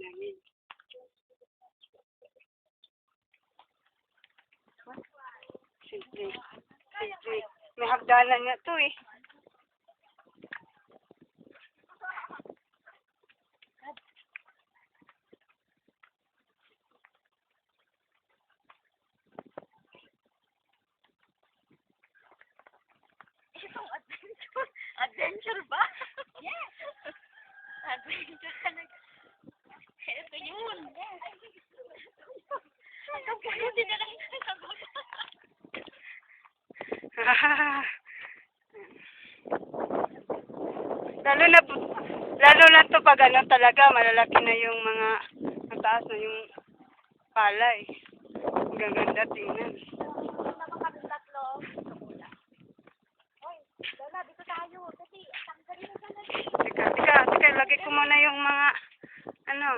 namin. Simple. Simple. May hagdanan nga to eh. Itong adventure. Adventure ba? Yes! Adventure ka nag... Ito yun. Yes. Ang kaputi na lang yung sagot. lalo na to pag ano talaga, malalaki na yung mga mataas na yung palay. Ang gaganda tingnan. Naman kami tatlo. Oy, Lola, dito tayo. Kasi, tanggalin na sana. Teka, lagay ko muna yung mga, ano,